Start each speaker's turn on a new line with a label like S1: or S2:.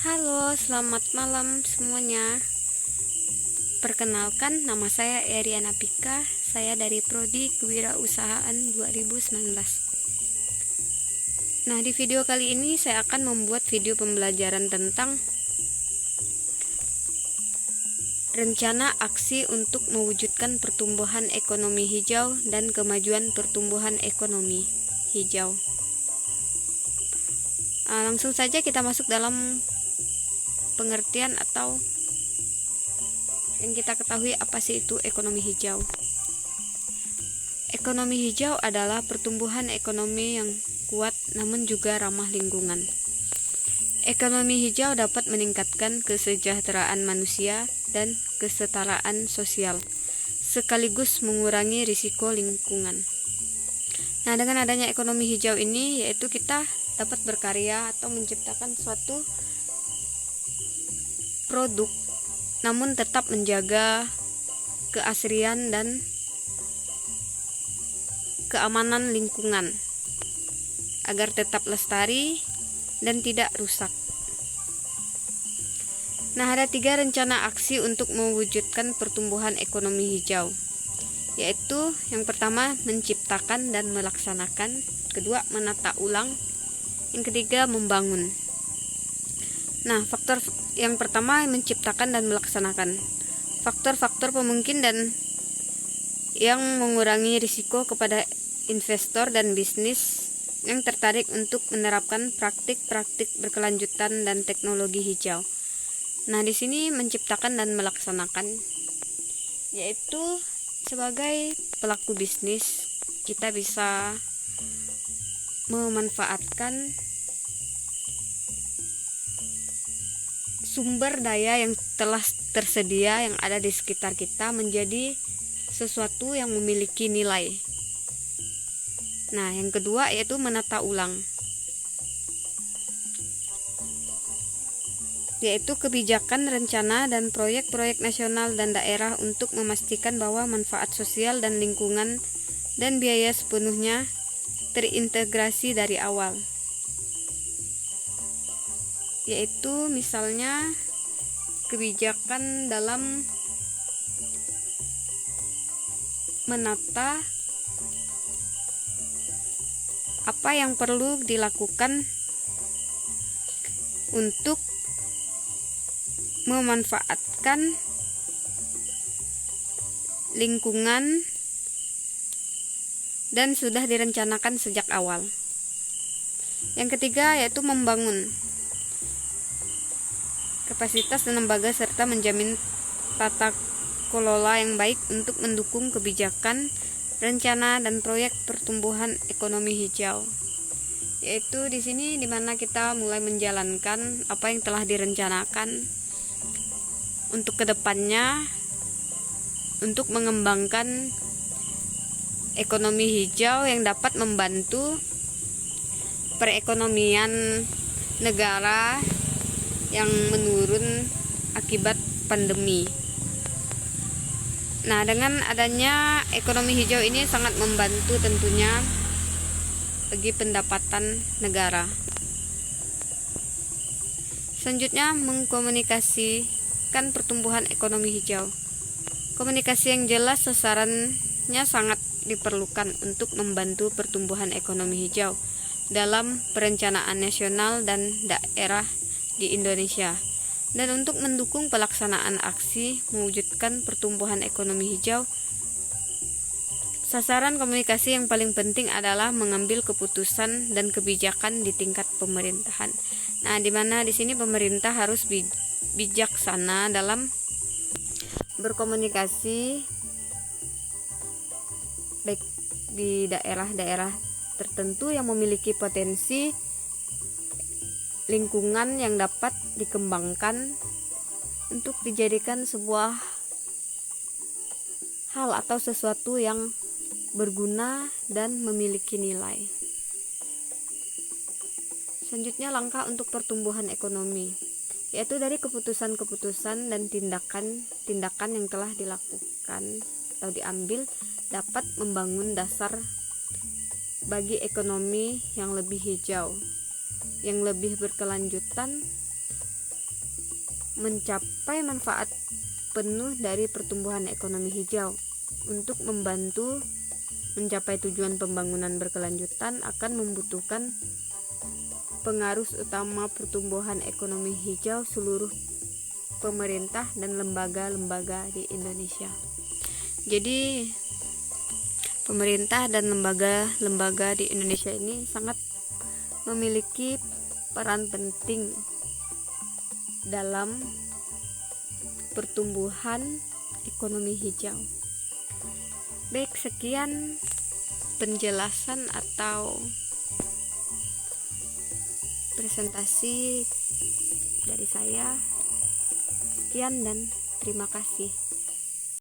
S1: Halo, selamat malam semuanya. Perkenalkan, nama saya Eriana Pika. Saya dari Prodi Kewirausahaan 2019. Nah, di video kali ini saya akan membuat video pembelajaran tentang rencana aksi untuk mewujudkan pertumbuhan ekonomi hijau dan kemajuan pertumbuhan ekonomi hijau. Langsung saja kita masuk dalam pengertian atau yang kita ketahui apa sih itu ekonomi hijau. Ekonomi hijau adalah pertumbuhan ekonomi yang kuat namun juga ramah lingkungan. Ekonomi hijau dapat meningkatkan kesejahteraan manusia dan kesetaraan sosial, sekaligus mengurangi risiko lingkungan. Nah, dengan adanya ekonomi hijau ini, yaitu kita dapat berkarya atau menciptakan suatu produk, namun tetap menjaga keasrian dan keamanan lingkungan, agar tetap lestari dan tidak rusak. Nah, ada 3 rencana aksi untuk mewujudkan pertumbuhan ekonomi hijau, yaitu yang pertama menciptakan dan melaksanakan, kedua menata ulang, yang ketiga membangun. Nah, faktor yang pertama menciptakan dan melaksanakan. Faktor-faktor pemungkin dan yang mengurangi risiko kepada investor dan bisnis yang tertarik untuk menerapkan praktik-praktik berkelanjutan dan teknologi hijau. Nah, di sini menciptakan dan melaksanakan, yaitu sebagai pelaku bisnis kita bisa memanfaatkan sumber daya yang telah tersedia yang ada di sekitar kita menjadi sesuatu yang memiliki nilai. Nah, yang kedua yaitu menata ulang, yaitu kebijakan, rencana, dan proyek-proyek nasional dan daerah untuk memastikan bahwa manfaat sosial dan lingkungan dan biaya sepenuhnya terintegrasi dari awal. Yaitu misalnya kebijakan dalam menata apa yang perlu dilakukan untuk memanfaatkan lingkungan dan sudah direncanakan sejak awal. Yang ketiga yaitu membangun kapasitas dan lembaga serta menjamin tata kelola yang baik untuk mendukung kebijakan, rencana, dan proyek pertumbuhan ekonomi hijau. Yaitu di sini dimana kita mulai menjalankan apa yang telah direncanakan untuk kedepannya, untuk mengembangkan ekonomi hijau yang dapat membantu perekonomian negara yang menurun akibat pandemi. Nah, dengan adanya ekonomi hijau ini sangat membantu tentunya bagi pendapatan negara. Selanjutnya, mengkomunikasikan pertumbuhan ekonomi hijau. Komunikasi yang jelas sasarannya sangat diperlukan untuk membantu pertumbuhan ekonomi hijau dalam perencanaan nasional dan daerah di Indonesia. Dan untuk mendukung pelaksanaan aksi mewujudkan pertumbuhan ekonomi hijau, sasaran komunikasi yang paling penting adalah mengambil keputusan dan kebijakan di tingkat pemerintahan. Nah, di mana di sini pemerintah harus bijaksana dalam berkomunikasi baik di daerah-daerah tertentu yang memiliki potensi lingkungan yang dapat dikembangkan untuk dijadikan sebuah hal atau sesuatu yang berguna dan memiliki nilai. Selanjutnya, langkah untuk pertumbuhan ekonomi, yaitu dari keputusan-keputusan dan tindakan yang telah dilakukan atau diambil dapat membangun dasar bagi ekonomi yang lebih hijau. yang lebih berkelanjutan, mencapai manfaat penuh dari pertumbuhan ekonomi hijau. Untuk membantu mencapai tujuan pembangunan berkelanjutan akan membutuhkan pengaruh utama pertumbuhan ekonomi hijau seluruh pemerintah dan lembaga-lembaga di Indonesia. Jadi pemerintah dan lembaga-lembaga di Indonesia ini sangat memiliki peran penting dalam pertumbuhan ekonomi hijau. Baik, sekian penjelasan atau presentasi dari saya. Sekian dan terima kasih.